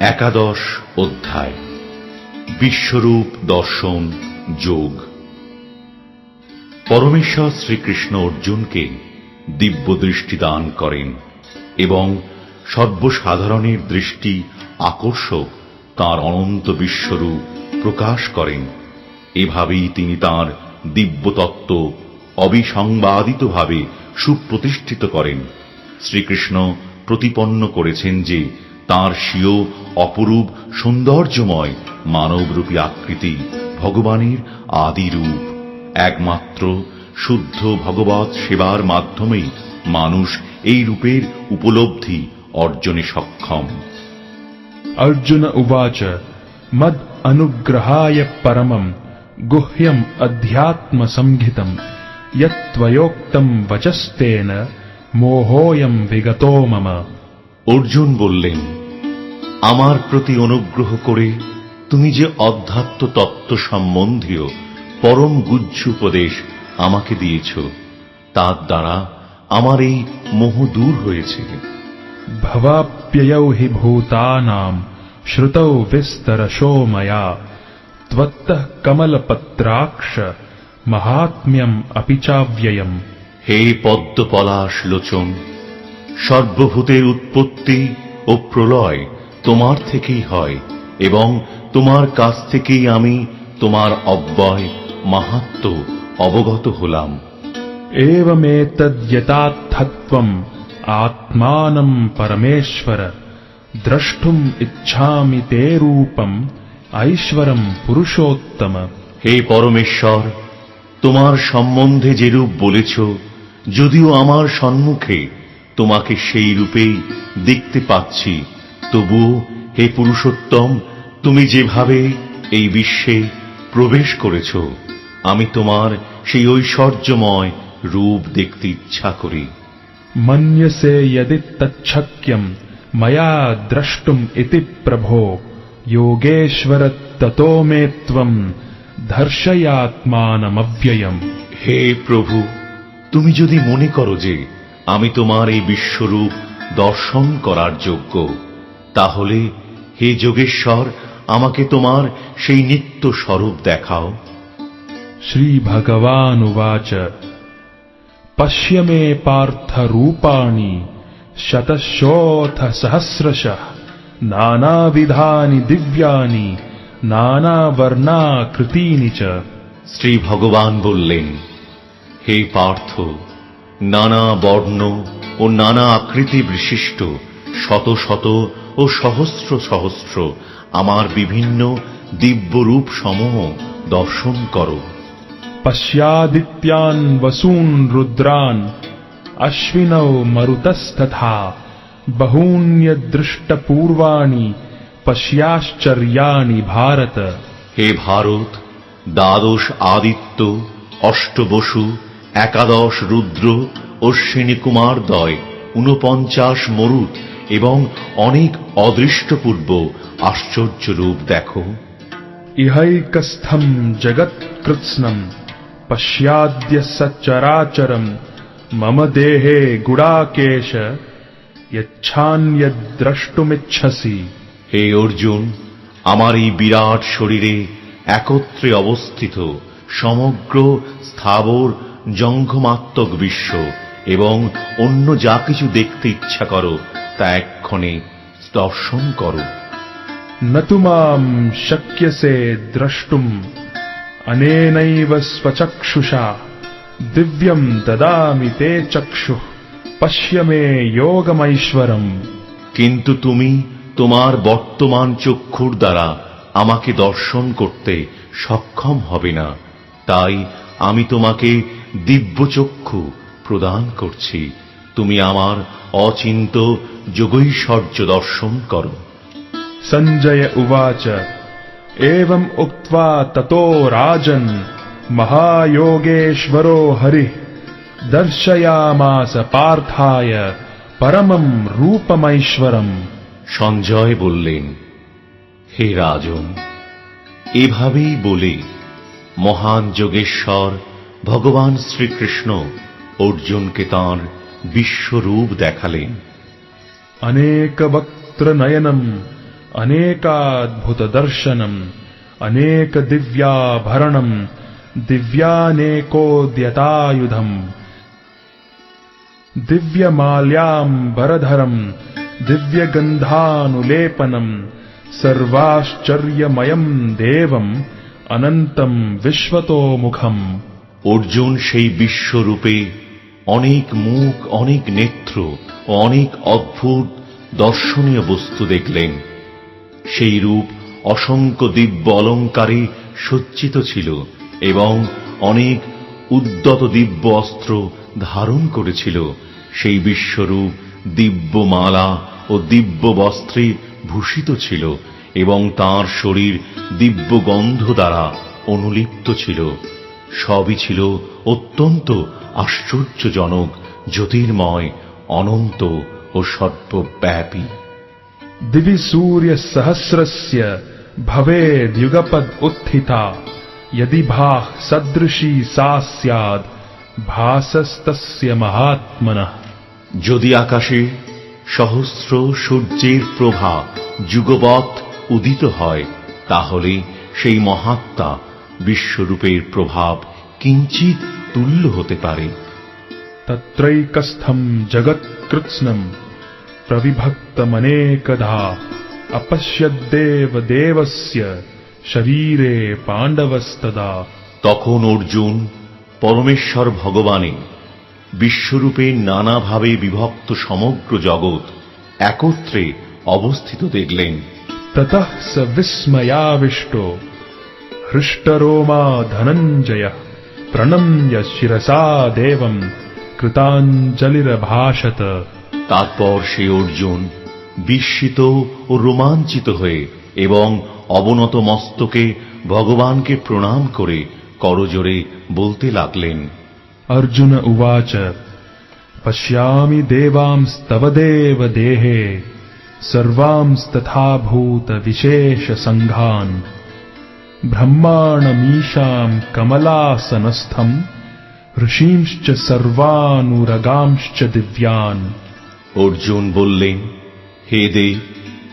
একাদশ অধ্যায় বিশ্বরূপ দর্শন যোগ। পরমেশ্বর শ্রীকৃষ্ণ অর্জুনকে দিব্য দৃষ্টি দান করেন এবং সর্বসাধারণের দৃষ্টি আকর্ষক তাঁর অনন্ত বিশ্বরূপ প্রকাশ করেন। এভাবেই তিনি তাঁর দিব্যতত্ত্ব অবিসংবাদিতভাবে সুপ্রতিষ্ঠিত করেন। শ্রীকৃষ্ণ প্রতিপন্ন করেছেন যে তাঁর স্বীয় অপরূপ সৌন্দর্যময় মানবরূপী আকৃতি ভগবানের আদি রূপ। একমাত্র শুদ্ধ ভগবৎ সেবার মাধ্যমেই মানুষ এই রূপের উপলব্ধি অর্জনে সক্ষম। अर्जुन उवाच मद अनुग्रहाय परमं गुह्यम् अध्यात्म संहितं यत्त्वयोक्तं वचस्तेन मोहोऽयं विगतो मम। অর্জুন বললেন, আমার প্রতি অনুগ্রহ করে তুমি যে অধ্যাত্ম তত্ত্ব সম্বন্ধীয় পরম গুহ্য উপদেশ আমাকে দিয়েছ, তার দ্বারা আমার এই মোহ দূর হয়েছে। भवाप्ययौ हि भूतानां श्रुतौ विस्तरशो मया त्वत्तः कमलपत्राक्ष महात्म्यम् अपि चाव्ययम्। হে পদ্মপলাশ লোচন, সর্বভূতের উৎপত্তি ও প্রলয় তোমার থেকেই হয় এবং তোমার কাছ থেকেই আমি তোমার অব্যয় মাহাত্ম্য অবগত হলাম। एवमेतद्यथार्थत्वम् आत्मानं परमेश्वर द्रष्टुम् इच्छामि ते रूपम् ऐश्वरं पुरुषोत्तम। হে পরমেশ্বর, তোমার সম্বন্ধে যে রূপ বলেছ, যদিও আমার সম্মুখে তোমাকে সেই রূপেই দেখতে পাচ্ছি, তবুও হে পুরুষোত্তম, তুমি যেভাবে এই বিশ্বে প্রবেশ করেছ, আমি তোমার সেই ঐশ্বর্যময় রূপ দেখতে ইচ্ছা করি। मन्यसे यदि तच्छक्यम् मया द्रष्टुम् इति प्रभो योगेश्वर ततो मे त्वम् दर्शयात्मानमव्ययम्। হে প্রভু, তুমি যদি মনে করো যে আমি তোমার এই বিশ্বরূপ দর্শন করার যোগ্য, তাহলে হে যোগেশ্বর, আমাকে তোমার সেই নিত্য স্বরূপ দেখাও। श्री भगवान् उवाच पश्य मे पार्थ रूपाणि शतशोऽथ सहस्रशः नानाविधानि दिव्यानि नानावर्णाकृतीनि च। শ্রী ভগবান বললেন, হে পার্থ, নানা বর্ণ ও নানা আকৃতি বিশিষ্ট শত শত ও সহস্র সহস্র আমার বিভিন্ন দিব্য রূপ সমূহ দর্শন করো। पश्यादित्यान् वसून् रुद्रान् अश्विनौ मरुतस्तथा बहून्यदृष्टपूर्वाणि पश्याश्चर्याणि भारत। হে ভারত, দ্বাদশ আদিত্য, অষ্টবসু, একাদশ রুদ্র, অশ্বিনী কুমারদ্বয়, 49 মরুত এবং অনেক অদৃষ্টপূর্ব আশ্চর্য রূপ দেখো। इहैकस्थम् जगत्कृत्स्नम् पश्याद्य सच्चराचरम् मम देहे गुडाकेश यच्छान्यद्द्रष्टुमिच्छसि। হে অর্জুন, আমার এই বিরাট শরীরে একত্রে অবস্থিত সমগ্র স্থাবর জঙ্গমাত্মক বিশ্ব এবং অন্য যা কিছু দেখতে ইচ্ছা করো তা এক্ষণে দর্শন করো। न तु माम् शक्यसे द्रष्टुम् अनेनैव स्वचक्षुषा दिव्यम् ददामि ते चक्षुः पश्य मे योगमैश्वरम्। কিন্তু তুমি তোমার বর্তমান চক্ষুর দ্বারা আমাকে দর্শন করতে সক্ষম হবে না, তাই আমি তোমাকে দিব্য চক্ষু প্রদান করছি। তুমি আমার অচিন্ত যোগৈশ্বর্য দর্শন করো। सञ्जय उवाच एवम् उक्त्वा ततो राजन् महायोगेश्वरो हरिः दर्शयामास पार्थाय परमम् रूपमैश्वरम्। সঞ্জয় বললেন, হে রাজন, এভাবেই বলে মহান যোগেশ্বর ভগবান শ্রীকৃষ্ণ অর্জুনকে তাঁর বিশ্বরূপ দেখালেন। अनेकवक्त्र नयनम् अनेकाद्भुत दर्शनम अनेक दिव्याभरणम दिव्यानेकोद्यतायुधम दिव्यमाल्याम्बरधरम दिव्यगंधानुलेपनम सर्वाश्चर्यमयम देवम अनंतम विश्वतोमुखम। অর্জুন সেই বিশ্বরূপে অনেক মুখ, অনেক নেত্র ও অনেক অদ্ভুত দর্শনীয় বস্তু দেখলেন। সেই রূপ অসংখ্য দিব্য অলঙ্কারে সজ্জিত ছিল এবং অনেক উদ্যত দিব্য অস্ত্র ধারণ করেছিল। সেই বিশ্বরূপ দিব্য মালা ও দিব্য বস্ত্রে ভূষিত ছিল এবং তাঁর শরীর দিব্য গন্ধ দ্বারা অনুলিপ্ত ছিল। সবই ছিল অত্যন্ত আশ্চর্যজনক, জ্যোতির্ময়, অনন্ত ও সর্বব্যাপী। दिवि सूर्य सहस्रस्य भवेद्युगपद् उत्थिता यदि भाः सदृशी सा स्याद् भासस्तस्य महात्मनः। যদি আকাশে সহস্র সূর্যের প্রভা যুগপৎ উদিত হয়, তাহলে সেই মহাত্মা বিশ্বরূপের প্রভাব কিঞ্চিত তুল্য হতে পারে। तत्रैकस्थं जगत्कृत्स्नं प्रविभक्तमनेकधा अपश्यद्देव देवस्य शरीरे पाण्डवस्तदा। তখন অর্জুন পরমেশ্বর ভগবানে বিশ্বরূপে নানাভাবে বিভক্ত সমগ্র জগৎ একত্রে অবস্থিত দেখলেন। ततः स विस्मयाविष्टो हृष्टरोमा धनञ्जयः प्रणम्य शिरसा देवं कृताञ्जलिरभाषत। তারপর সে অর্জুন বিস্মিত ও রোমাঞ্চিত হয়ে এবং অবনত মস্তকে ভগবানকে প্রণাম করে করজোড়ে বলতে লাগলেন। अर्जुन उवाच पश्यामि देवांस्तव देव देहे सर्वांस्तथा भूत विशेष संघान् ब्रह्माणमीशां कमलासनस्थं ऋषींश्च सर्वानुरगांश्च दिव्यान्। অর্জুন বললেন, হে দেব,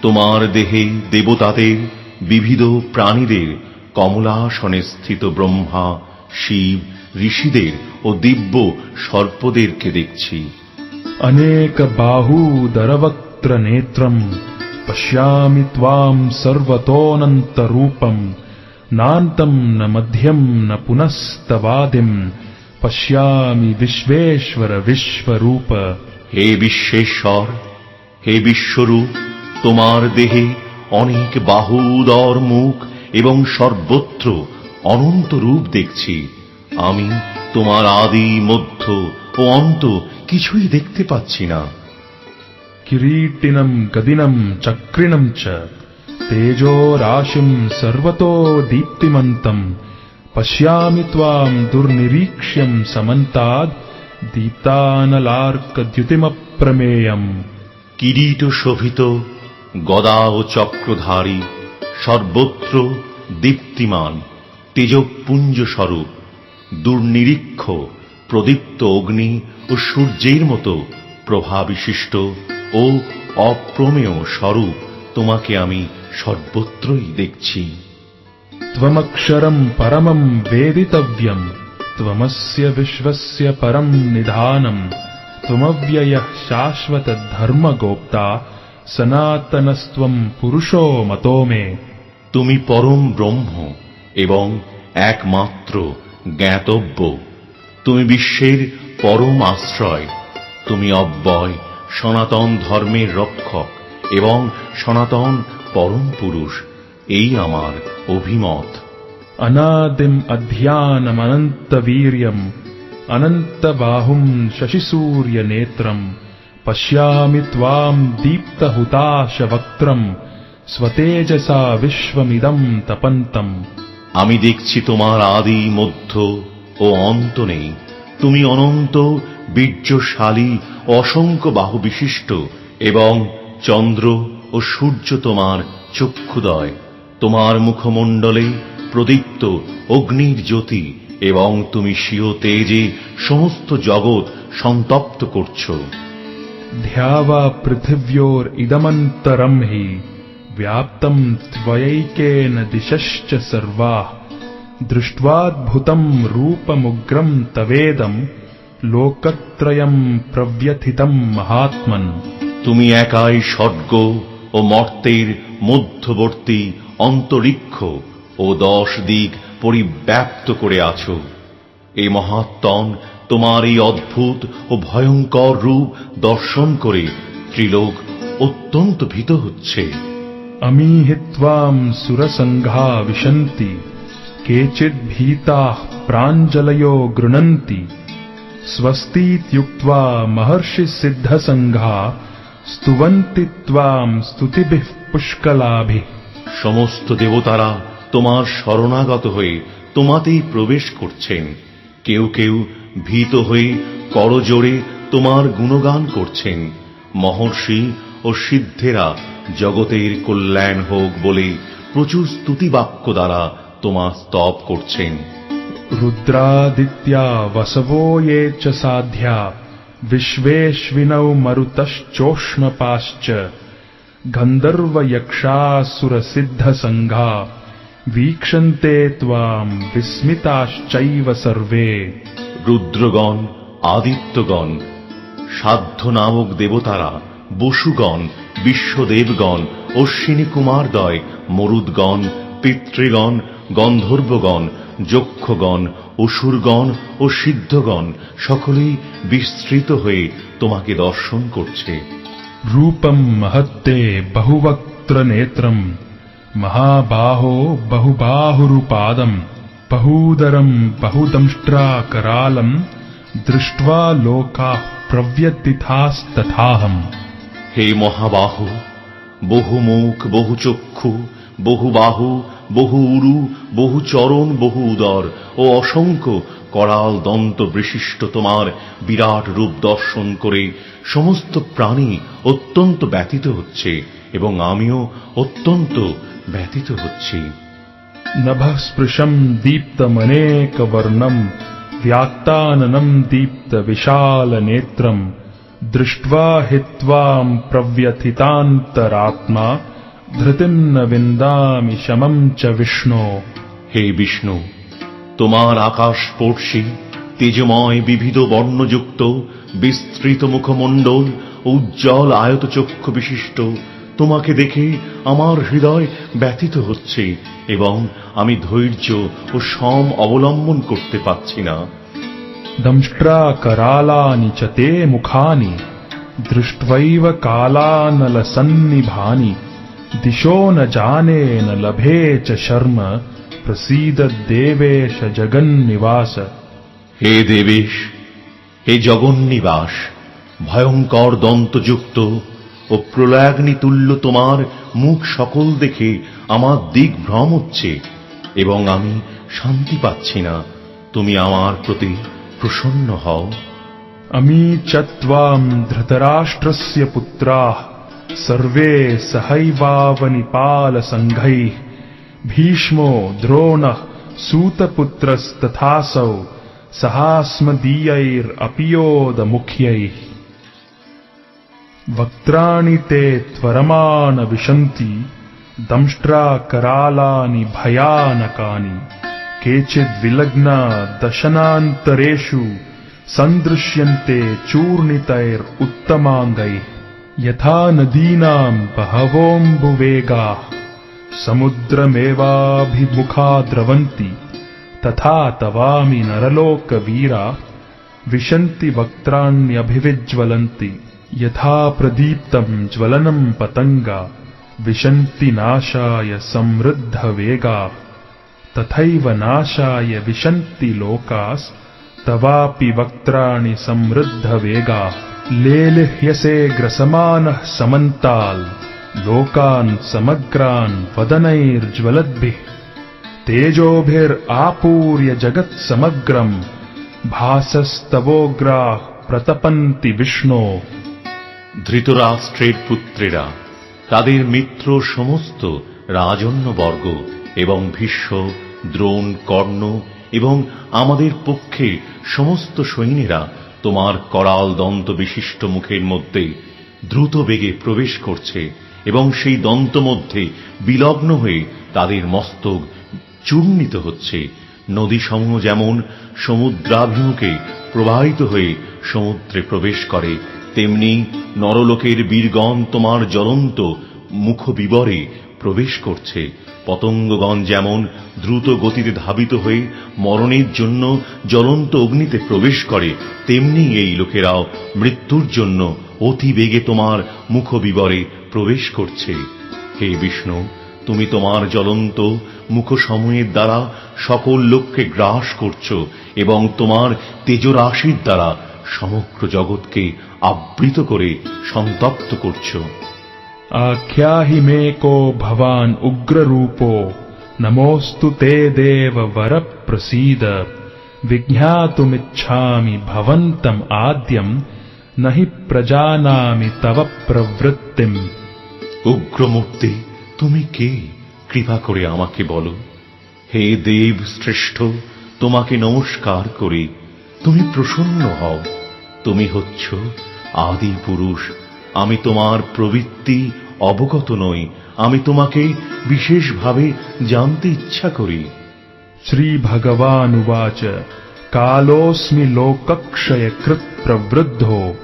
তোমার দেহে দেবতাদের, বিবিধ প্রাণীদের, কমলাসনে স্থিত ব্রহ্মা, শিব, ঋষিদের ও দিব্য সর্পদেরকে দেখছি। अनेक बाहूदरवक्त्र नेत्रं पश्यामि त्वां सर्वतोऽनन्तरूपं नान्तं न मध्यं न पुनस्तवादिं पश्यामि विश्वेश्वर विश्वरूप। হে বিশ্বেশ্বর, হে বিশ্বরূপ, তোমার দেহে অনেক বাহু, উদর, মুখ এবং সর্বত্র অনন্ত রূপ দেখছি। আমি তোমার আদি, মধ্য ও অন্ত কিছুই দেখতে পাচ্ছি না। किरीटिनं गदिनं चक्रिणं च तेजो राशिं सर्वतो दीप्तिमन्तं पश्यामि त्वां दुर्निरीक्ष्यं समन्ताद् दीप्तानलार्कद्युतिमप्रमेयम्। কিরীট শোভিত, গদা ও চক্রধারী, সর্বত্র দীপ্তিমান, তেজপুঞ্জ স্বরূপ, দুর্নিরীক্ষ, প্রদীপ্ত অগ্নি ও সূর্যের মতো প্রভাবিশিষ্ট ও অপ্রমেয় স্বরূপ তোমাকে আমি সর্বত্রই দেখছি। त्वमक्षरं परमं वेदितव्यं त्वमस्य विश्वस्य परं निधानं त्वमव्ययः शाश्वत धर्मगोप्ता सनातनस्त्वं पुरुषो मतो मे। তুমি পরম ব্রহ্ম এবং একমাত্র জ্ঞাতব্য। তুমি বিশ্বের পরম আশ্রয়। তুমি অব্যয়, সনাতন ধর্মের রক্ষক এবং সনাতন পরম পুরুষ। এই আমার অভিমত। अनादिम् अध्यानमनन्तवीर्यम् अनन्तबाहुं शशिसूर्यनेत्रम् पश्यामि त्वां दीप्तहुताशवक्त्रम् स्वतेजसा विश्वमिदं तपन्तम्। আমি দেখছি তোমার আদি, মধ্য ও অন্ত নেই। তুমি অনন্ত, বীর্যশালী, অসংখ্য বাহু বিশিষ্ট এবং চন্দ্র ও সূর্য তোমার চক্ষুদয়। তোমার মুখমণ্ডলে প্রদীপ্ত অগ্নির জ্যোতি এবং তুমি স্বীয় তেজে সমস্ত জগৎ সন্তপ্ত করছ। ध्यावा पृथिव्योरिदमन्तरं हि व्याप्तं त्वयैकेन दिशश्च सर्वाः दृष्ट्वाद्भुतं रूपमुग्रं तवेदं लोकत्रयं प्रव्यथितं महात्मन्। তুমি একাই স্বর্গ ও মর্তের মধ্যবর্তী অন্তরিক্ষ ও 10 দিক পরিব্যাপ্ত করে আছো। এই মহাত্মন তোমার এই অদ্ভুত ও ভয়ঙ্কর রূপ দর্শন করে ত্রিলোক অত্যন্ত ভীত হচ্ছে। अमीहित्वां सुरसङ्घा विशन्ति केचिद्भीताः प्राञ्जलयो गृह्णन्ति स्वस्तीत्युक्त्वा महर्षिसिद्धसङ्घा स्तुवन्ति त्वां स्तुतिभिः पुष्कलाभिः। সমস্ত দেবতারা তোমার শরণাগত হয়ে তোমাতেই প্রবেশ করছেন। কেউ কেউ ভীত হয়ে করজোড়ে তোমার গুণগান করছেন। মহর্ষি ও সিদ্ধেরা জগতের কল্যাণ হোক বলে প্রচুর স্তুতিবাক্য দ্বারা তোমার স্তব করছেন। रुद्रादित्या वसवो ये च साध्या विश्वेश्विनौ मरुतश्चोष्मपाश्च गन्धर्वयक्षासुरसिद्धसङ्घा वीक्षन्ते त्वां विस्मिताश्चैव सर्वे। রুদ্রগণ, আদিত্যগণ, সাধ্য নামক দেবতারা, বসুগণ, বিশ্বদেবগণ, অশ্বিনী কুমারদ্বয়, মরুদ্গণ, পিতৃগণ, গন্ধর্বগণ, যক্ষগণ, অসুরগণ ও সিদ্ধগণ সকলেই বিস্তৃত হয়ে তোমাকে দর্শন করছে। रूपं महत्ते बहुवक्त्र नेत्रं महाबाहो बहुबाहुरुपादं बहूदरं बहुदंष्ट्राकरालं दृष्ट्वा लोकाः प्रव्यथितास्तथाहम्। হে মহাবাহু, বহু মুখ, বহু চক্ষু, বহু বাহু, বহু উরু, বহু চরণ, বহু উদর ও অসংখ্য করাল দন্ত বিশিষ্ট তোমার বিরাট রূপ দর্শন করে সমস্ত প্রাণী অত্যন্ত ব্যথিত হচ্ছে এবং আমিও অত্যন্ত ব্যথিত হচ্ছি। नभः स्पृशं दीप्तमनेकवर्णं व्याक्ताननं दीप्तविशालनेत्रं दृष्ट्वा हि त्वां प्रव्यथितान्तरात्मा धृतिं न विन्दामि शमं च विष्णो। হে বিষ্ণু, তোমার আকাশস্পর্শী তেজময় বিবিধ বর্ণযুক্ত বিস্তৃত মুখমণ্ডল ও উজ্জ্বল আয়তচক্ষু বিশিষ্ট তোমাকে দেখে আমার হৃদয় ব্যথিত হচ্ছে এবং আমি ধৈর্য ও সম অবলম্বন করতে পারছি না। दंष्ट्राकरालानि च ते मुखानि दृष्ट्वैव कालानलसन्निभानि दिशो न जाने न लभे च शर्म प्रसीद देवेश जगन्निवास। হে দেবেশ, হে জগন্নিবাস, ভয়ঙ্কর দন্তযুক্ত ও প্রলয়াগ্নি তুল্য তোমার মুখ সকল দেখে আমার দিগ্ভ্রম হচ্ছে এবং আমি শান্তি পাচ্ছি না। তুমি আমার প্রতি প্রসন্ন হও। अमी च त्वां धृतराष्ट्रस्य पुत्राः सर्वे सहैवावनिपालसङ्घैः भीष्मो द्रोणः सूतपुत्रस्तथासौ सहास्मदीयैरपि योधमुख्यैः। वक्त्राणि ते त्वरमान विशन्ति दंष्ट्राकरालानि भयानकानि केचिद्विलग्ना दशनान्तरेषु सन्दृश्यन्ते चूर्णितैरुत्तमाङ्गैः। यथा नदीनां बहवोऽम्बुवेगाः समुद्रमेवाभिमुखा द्रवन्ति तथा तवामि नरलोकवीरा विशन्ति वक्त्राण्यभिविज्वलन्ति। यथा प्रदीप्तं ज्वलनं पतंगा विशन्ति नाशाय समृद्धवेगा तथैव नाशाय विशन्ति लोकास्तवापि वक्त्राणि समृद्धवेगा। लेलिह्यसे ग्रसमानः समन्ताल् लोकान् समग्रान् वदनैर्ज्वलद्भिः तेजोभिरापूर्य जगत्समग्रम् भासस्तवोग्राः प्रतपन्ति विष्णो। ধৃতরাষ্ট্রের পুত্রেরা, তাদের মিত্র সমস্ত রাজন্যবর্গ এবং ভীষ্ম, দ্রোণ, কর্ণ এবং আমাদের পক্ষে সমস্ত সৈন্যেরা তোমার করাল দন্ত বিশিষ্ট মুখের মধ্যে দ্রুত বেগে প্রবেশ করছে এবং সেই দন্ত মধ্যে বিলগ্ন হয়ে তাদের মস্তক চূর্ণিত হচ্ছে। নদীসমূহ যেমন সমুদ্রাভিমুখে প্রবাহিত হয়ে সমুদ্রে প্রবেশ করে, তেমনি নরলোকের বীরগণ তোমার জ্বলন্ত মুখবিবরে প্রবেশ করছে। পতঙ্গগণ যেমন দ্রুত গতিতে ধাবিত হয়ে মরণের জন্য জ্বলন্ত অগ্নিতে প্রবেশ করে, তেমনি এই লোকেরাও মৃত্যুর জন্য অতি বেগে তোমার মুখবিবরে প্রবেশ করছে। হে বিষ্ণু, তুমি তোমার জ্বলন্ত মুখসমূহের দ্বারা সকল লোককে গ্রাস করছ এবং তোমার তেজরাশির দ্বারা সমগ্র জগৎকে আবৃত করে সন্তপ্ত করছ। आख्याहि मे को भवान् उग्ररूपो नमोऽस्तु ते देव वर प्रसीद विज्ञातुमिच्छामि भवन्तम् आद्यम् न हि प्रजानामि तव प्रवृत्तिम्। উগ্রমূর্তি, তুমি কে? কৃপা করে আমাকে বলো। হে দেব শ্রেষ্ঠ, তোমাকে নমস্কার করি। তুমি প্রসন্ন হও। তুমি হচ্ছ আদি পুরুষ। আমি তোমার প্রবৃত্তি অবগত নই। আমি তোমাকে বিশেষভাবে জানতে ইচ্ছা করি। श्री भगवानुवाच कालोऽस्मि लोकक्षयकृत् प्रवृद्धो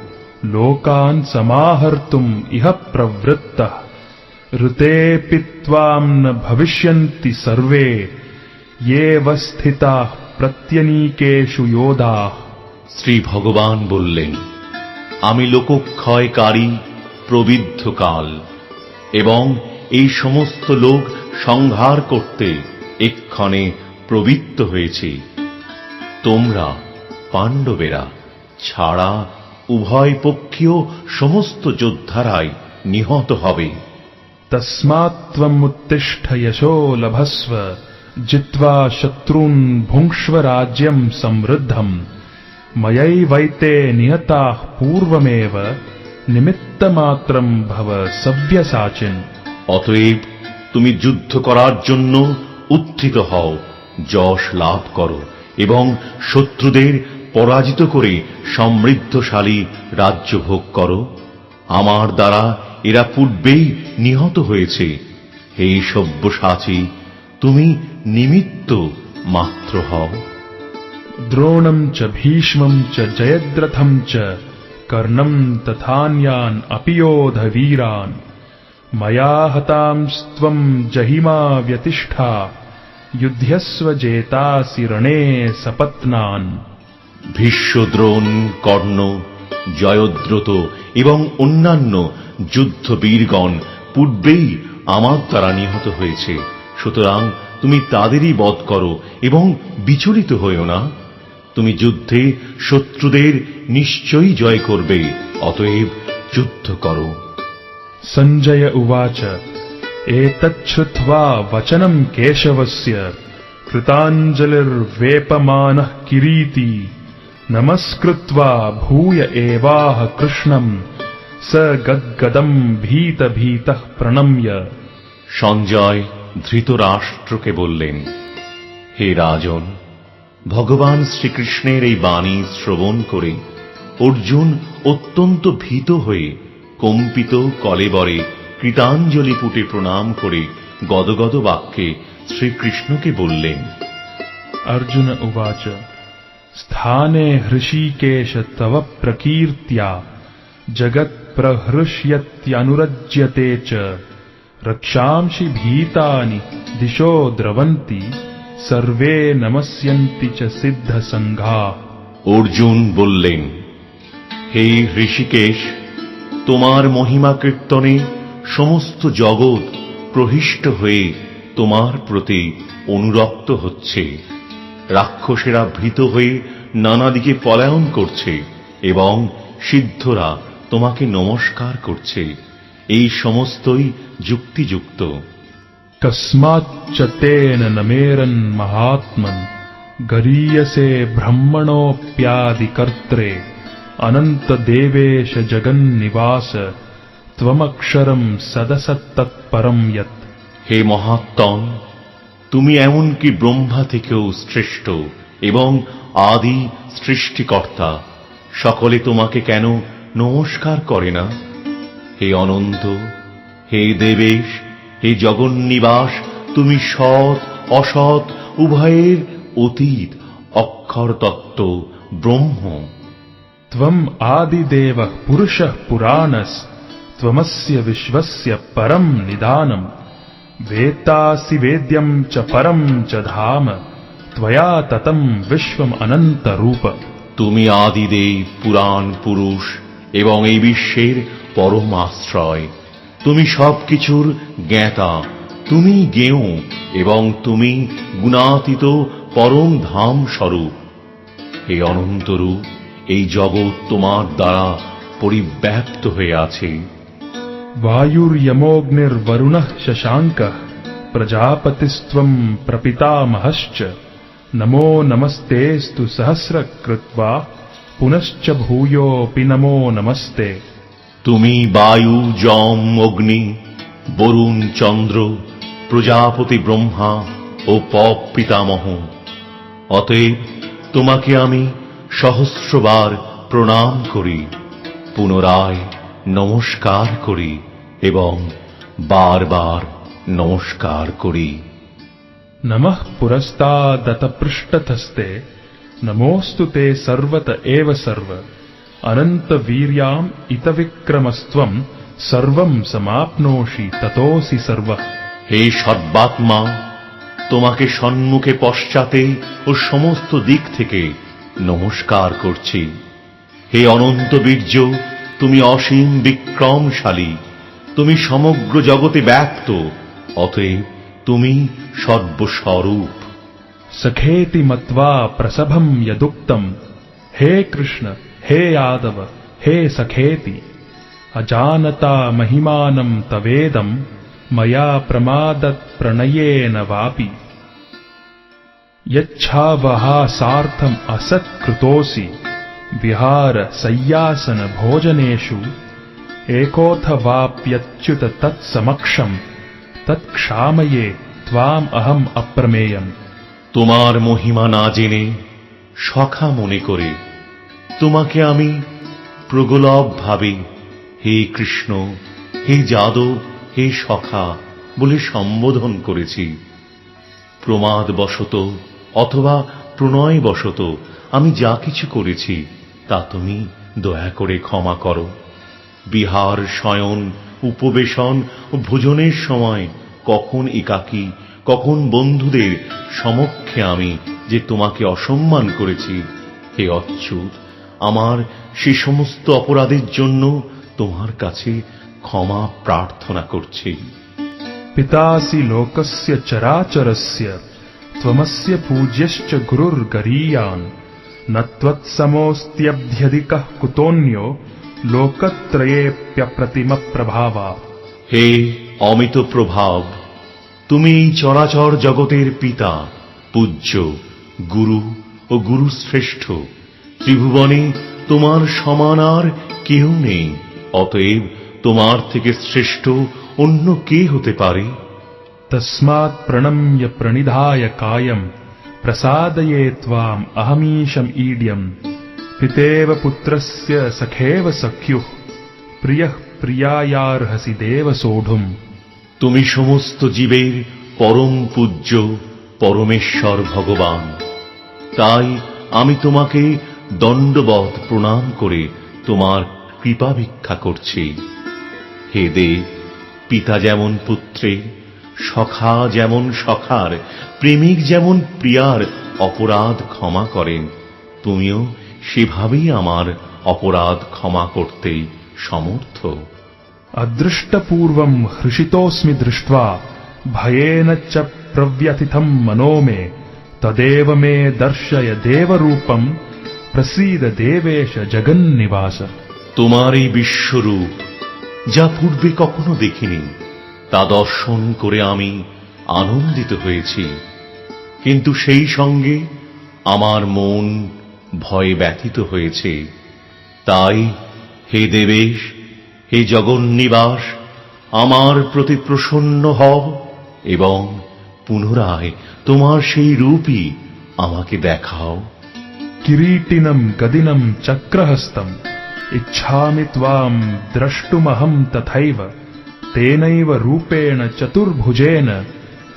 लोकान् समाहर्तुम् इह प्रवृत्तः ऋतेऽपि त्वां न भविष्यन्ति सर्वे येव स्थिताः प्रत्यनीकेषु योधाः। শ্রী ভগবান বললেন, আমি লোকক্ষয়কারী প্রবিদ্ধ কাল এবং এই সমস্ত লোক সংহার করতে এক্ষণে প্রবৃত্ত হয়েছি। তোমরা পাণ্ডবেরা ছাড়া উভয় পক্ষীয় সমস্ত যোদ্ধারাই নিহত হবে। तस्मात् त्वम् उत्तिष्ठ यशो लभस्व जित्वा शत्रून् भुङ्क्ष्व राज्यम् समृद्धम् मयैवैते निहताः पूर्वमेव निमित्तमात्रम् भव सव्यसाचिन्। অতএব তুমি যুদ্ধ করার জন্য উত্থিত হও, যশ লাভ করো এবং শত্রুদের পরাজিত করে সমৃদ্ধশালী রাজ্য ভোগ করো। আমার দ্বারা এরা পূর্বেই নিহত হয়েছে। হে সব্যসাচী, তুমি নিমিত্ত মাত্র হও। द्रोणम् च भीष्मम् च जयद्रथम् च कर्णम् तथान्यान् अपि योध वीरान् मया हतांस्त्वम् जहिमा व्यतिष्ठा युध्यस्व जेतासि रणे सपत्नान्। ভীষ্ম, দ্রোণ, কর্ণ, জয়দ্রথ এবং অন্যান্য যুদ্ধবীরগণ পূর্বেই আমার দ্বারা নিহত হয়েছে। সুতরাং তুমি তাদেরই বধ করো এবং বিচলিত হইও না। তুমি যুদ্ধে শত্রুদের নিশ্চয়ই জয় করবে, অতএব যুদ্ধ করো। सञ्जय उवाच एतच्छ्रुत्वा वचनम् केशवस्य कृताञ्जलिर्वेपमानः किरीटी नमस्कृत्वा भूय एवाह कृष्णम् स गद्गदम् भीतभीतः प्रणम्य। সঞ্জয় ধৃতরাষ্ট্রকে বললেন, হে রাজন, ভগবান শ্রীকৃষ্ণের এই বাণী শ্রবণ করে অর্জুন অত্যন্ত ভীত হয়ে কম্পিত কলেবরে কৃতাঞ্জলি পুটে প্রণাম করে গদগদ বাক্যে শ্রীকৃষ্ণকে বললেন। अर्जुन उवाच स्थाने हृषीकेश तव प्रकीर्त्या जगत्प्रहृष्यत्यनुरज्यते च रक्षांसि भीतानि दिशो द्रवन्ति सर्वे नमस्यन्ति च सिद्धसङ्घाः। অর্জুন বললেন, হে ঋষিকেশ, তোমার মহিমা কীর্তনে সমস্ত জগৎ প্রহিষ্ট হয়ে তোমার প্রতি অনুরক্ত হচ্ছে। রাক্ষসেরা ভীত হয়ে নানা দিকে পলায়ন করছে এবং সিদ্ধরা তোমাকে নমস্কার করছে। এই সমস্তই যুক্তিযুক্ত। कस्माच्च तेन न मेरन् महात्मन् गरीयसे ब्रह्मणोऽप्यादिकर्त्रे अनन्तदेवेश जगन्निवास त्वमक्षरम् सदसत्तत्परम् यत्। হে মহাত্মন, তুমি এমনকি ব্রহ্মা থেকেও শ্রেষ্ঠ এবং আদি সৃষ্টিকর্তা। সকলে তোমাকে কেন নমস্কার করে না? হে অনন্ত, হে দেবেশ, হে জগন্নিবাস, তুমি সৎ অসৎ উভয়ের অতীত অক্ষর তত্ত্ব ব্রহ্ম। त्वं आदिदेवः पुरुषः पुराणस् त्वमस्य विश्वस्य परं निदानम् वेत्तासि वेद्यं च परं च धाम त्वया ततं विश्वम् अनंत रूप। তুমি আদিদেব, পুরাণ পুরুষ এবং এই বিশ্বের পরম আশ্রয়। তুমি সবকিছুর জ্ঞাতা, তুমি জ্ঞেয় এবং তুমি গুণাতীত পরম ধাম স্বরূপ। হে অনন্তরূপ, এই জগৎ তোমার দ্বারা পরিব্যাপ্ত হয়ে আছে। वायुर्यमोऽग्निर्वरुणः शशाङ्कः प्रजापतिस्त्वं प्रपितामहश्च नमो नमस्तेऽस्तु सहस्रकृत्वा पुनश्च भूयोऽपि नमो नमस्ते। তুমি বায়ু, যম, অগ্নি, বরুণ, চন্দ্র, প্রজাপতি ব্রহ্মা ও পপ পিতামহ। অতএব তোমাকে আমি সহস্রবার প্রণাম করি, পুনরায় নমস্কার করি এবং বারবার নমস্কার করি। नमः पुरस्तादत पृष्ठतस्ते नमोऽस्तु ते सर्वत एव सर्व अनंत वीर्याम इत विक्रमस्त्वं सर्वं समाप्नोषि ततोऽसि सर्वः। হে সর্বাত্মা, তোমাকে সম্মুখে পশ্চাতে ও সমস্ত দিক থেকে নমস্কার করছি। হে অনন্ত বীর্য, তুমি অসীম বিক্রমশালী, তুমি সমগ্র জগতে ব্যাপ্ত, অতএব তুমি সর্বস্বরূপ। सखेति मत्वा प्रसभं यदुक्तं हे कृष्ण हे यादव हे सखेति अजानता महिमानं तवेदं मया प्रमादत् प्रणयेन वापि यच्छावहासार्थम् असत्कृतोऽसि विहार सय्यासन भोजनेषु एकोऽथवाप्यच्युत तत्समक्षं तत्क्षामये त्वाम् अहम् अप्रमेयम्। তোমার মহিমা না জেনে সখা মনে করে তোমাকে আমি প্রগলভ ভাবে হে কৃষ্ণ, হে যাদব, হে সখা বলে সম্বোধন করেছি। প্রমাদবশত অথবা প্রণয়বশত আমি যা কিছু করেছি তা তুমি দয়া করে ক্ষমা করো। বিহার, শয়ন, উপবেশন ও ভোজনের সময় কখন একাকী, কখন বন্ধুদের সমক্ষে আমি যে তোমাকে অসম্মান করেছি, হে অচ্যুত, আমার সে সমস্ত অপরাধের জন্য তোমার কাছে ক্ষমা প্রার্থনা করছি। पितासि लोकस्य चराचरस्य त्वमस्य पूज्यश्च गुरुर्गरीयान् न त्वत्समोऽस्त्यभ्यधिकः कुतोऽन्यो लोकत्रयेऽप्यप्रतिमप्रभावा। হে অমিত প্রভাব, তুমি এই চরাচর জগতের পিতা, পূজ্য, গুরু ও গুরুশ্রেষ্ঠ। ত্রিভুবনে তোমার সমান আর কেউ নেই, অতএব তোমার থেকে শ্রেষ্ঠ অন্য কে হতে পারে? तस्मात् प्रणम्य प्रणिधाय कायं प्रसादये त्वाम् अहमीशम् ईड्यम् पितेव पुत्रस्य सखेव सख्युः प्रियः प्रियायार्हसि देव सोढुम्। তুমি সমস্ত জীবের পরম পূজ্য পরমেশ্বর ভগবান, তাই আমি তোমাকে দণ্ডবৎ প্রণাম করে তোমার কৃপা ভিক্ষা করছি। হে দেব, পিতা যেমন পুত্রের, সখা যেমন সখার, প্রেমিক যেমন প্রিয়ার অপরাধ ক্ষমা করেন, তুমিও সেভাবেই আমার অপরাধ ক্ষমা করতে সমর্থ। अदृष्टपूर्वं हृषितोऽस्मि दृष्ट्वा भयेन च प्रव्यथितं मनो मे तदेव मे दर्शय देवरूपं प्रसीद देवेश जगन्निवास। তোমার এই বিশ্বরূপ যা পূর্বে কখনো দেখিনি, তা দর্শন করে আমি আনন্দিত হয়েছি, কিন্তু সেই সঙ্গে আমার মন ভয়ে ব্যথিত হয়েছে। তাই হে দেবেশ, হে জগন্নিবাস, আমার প্রতি প্রসন্ন হও এবং পুনরায় তোমার সেই রূপই আমাকে দেখাও। किरीटिनं गदिनं चक्रहस्तम् इच्छामि त्वां द्रष्टुमहं तथैव तेनैव रूपेण चतुर्भुजेन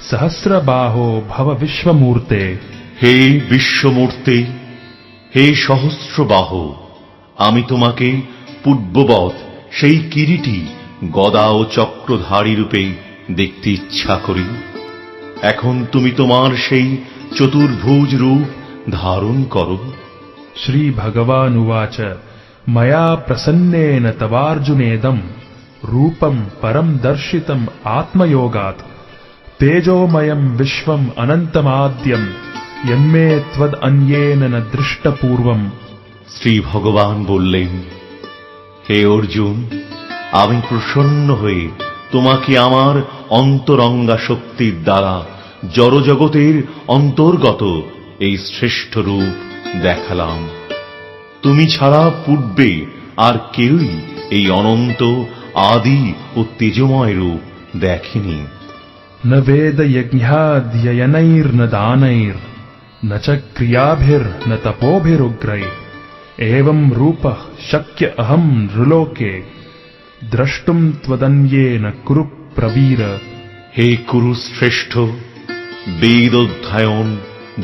सहस्रबाहो भव विश्वमूर्ते। হে বিশ্বমূর্তি, হে সহস্রবাহ, আমি তোমাকে পূর্ববৎ সেই কিরীটী গদা ও চক্রধারী রূপে দেখতে ইচ্ছা করি। এখন তুমি তোমার সেই চতুর্ভুজ রূপ ধারণ করো। श्री भगवानुवाच मया प्रसन्नेन तवार्जुनेदं रूपं परं दर्शितम् आत्मयोगात् तेजोमयं विश्वम् अनन्तमाद्यं यन्मे त्वदन्येन न दृष्टपूर्वम्। শ্রী ভগবান বললেন, হে অর্জুন, আমি প্রসন্ন হয়ে তোমাকে আমার অন্তরঙ্গা শক্তির দ্বারা জড়জগতের অন্তর্গত এই শ্রেষ্ঠ রূপ দেখালাম। তুমি ছাড়া পূর্বে আর কেউই এই অনন্ত আদি ও তেজময় রূপ দেখেনি। न वेदयज्ञाध्ययनैर्न दानैर्न च क्रियाभिर्न तपोभिरुग्रैः एवं रूपः शक्य अहं नृलोके द्रष्टुं त्वदन्येन कुरु प्रवीर। হে কুরু শ্রেষ্ঠ, বেদ অধ্যয়ন,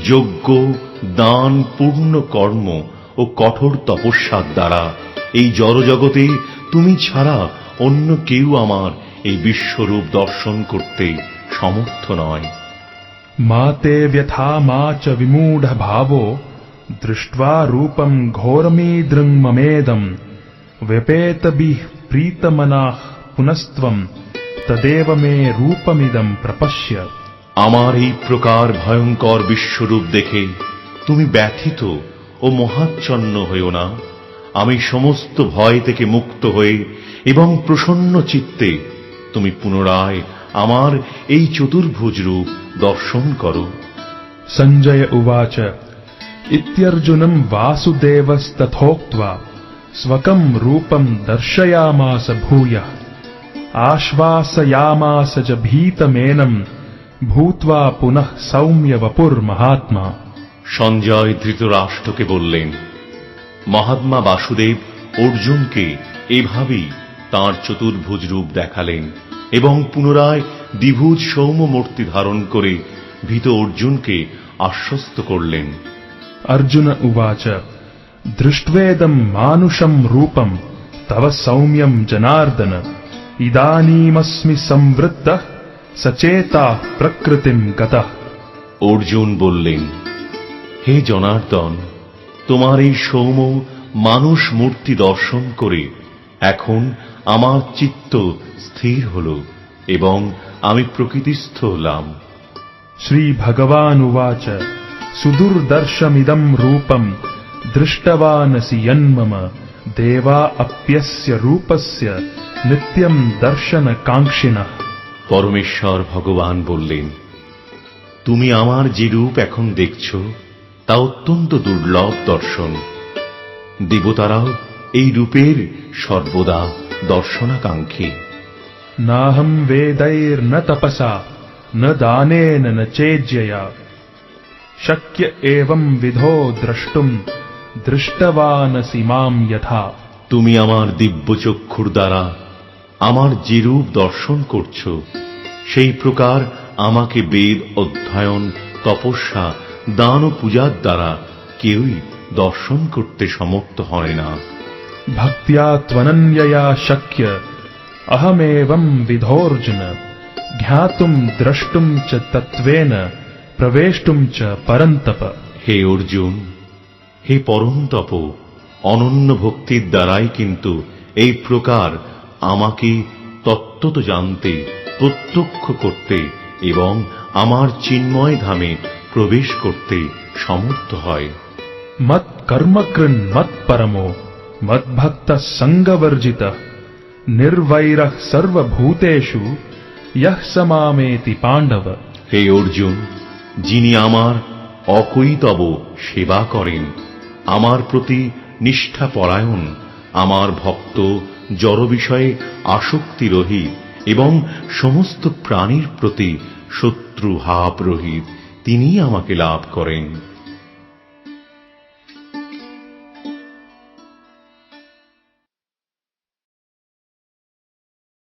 যজ্ঞ, দান, পূর্ণ কর্ম ও কঠোর তপস্যার দ্বারা এই জড়জগতে তুমি ছাড়া অন্য কেউ আমার এই বিশ্বরূপ দর্শন করতে সমর্থ নয়। मा ते व्यथा मा च विमूढ भावो दृष्ट्वा रूपं घोरमीदृङ् ममेदं व्यपेतभिः प्रीतमनाः पुनस्त्वं तदेव मे रूपमिदं प्रपश्य। আমার এই প্রকার ভয়ঙ্কর বিশ্বরূপ দেখে তুমি ব্যথিত ও মহাচ্ছন্ন হইও না। আমি সমস্ত ভয় থেকে মুক্ত হয়ে এবং প্রসন্ন চিত্তে তুমি পুনরায় আমার এই চতুর্ভুজ রূপ দর্শন করো। सञ्जय उवाच इत्यर्जुनं वासुदेवस्तथोक्त्वा स्वकं रूपं दर्शयामास भूयः आश्वासयामास च भीतमेनं भूत्वा पुनः सौम्य वपुर्महात्मा। সঞ্জয় ধৃতরাষ্ট্রকে বললেন, মহাত্মা বাসুদেব অর্জুনকে এভাবেই তাঁর চতুর্ভুজ রূপ দেখালেন এবং পুনরায় দ্বিভুজ সৌম্য মূর্তি ধারণ করে ভীত অর্জুনকে আশ্বস্ত করলেন। अर्जुन उवाच दृष्ट्वेदं मानुषं रूपं तव सौम्यं जनार्दन इदानीमस्मि संवृत्तः सचेता प्रकृतिं गतः। অর্জুন বললেন, হে জনার্দন, তোমার এই সৌম্য মানুষ মূর্তি দর্শন করে এখন আমার চিত্ত স্থির হল এবং আমি প্রকৃতিস্থ হলাম। श्री भगवानुवाच सुदुर्दर्शमिदं रूपं दृष्टवानसि यन्मम देवा अप्यस्य रूपस्य नित्यं दर्शनकाङ्क्षिणः। পরমেশ্বর ভগবান বললেন, তুমি আমার যে রূপ এখন দেখছ তা অত্যন্ত দুর্লভ দর্শন। দেবতারাও এই রূপের সর্বদা দর্শনাকাঙ্ক্ষী। नाहं वेदैर्न तपसा न दानेन न चेज्यया शक्य एवं विधो द्रष्टुं दृष्टवानसि मां यथा। তুমি আমার দিব্য চক্ষুর দ্বারা আমার যে রূপ দর্শন করছ সেই প্রকার আমাকে বেদ অধ্যয়ন, তপস্যা, দান ও পূজার দ্বারা কেউই দর্শন করতে সমর্থ হয় না। भक्त्या त्वनन्यया शक्य अहमेवं विधोऽर्जुन ज्ञातुं द्रष्टुं च तत्त्वेन प्रवेष्टुं च परन्तप। হে অর্জুন, হে পরন্তপ, অনন্য ভক্তির দ্বারাই কিন্তু এই প্রকার আমাকে তত্ত্বত জানতে, প্রত্যক্ষ করতে এবং আমার চিন্ময় ধামে প্রবেশ করতে সমর্থ হয়। मत् कर्मकृन् मत् परमो मद्भक्तः सङ्गवर्जितः निर्वैरः सर्वभूतेषु यः स मामेति पाण्डव। হে অর্জুন, যিনি আমার অকৈতব সেবা করেন, আমার প্রতি নিষ্ঠাপরায়ণ, আমার ভক্ত, জড় বিষয়ে আসক্তি রহিত এবং সমস্ত প্রাণীর প্রতি শত্রু ভাব রহিত, তিনিই আমাকে লাভ করেন।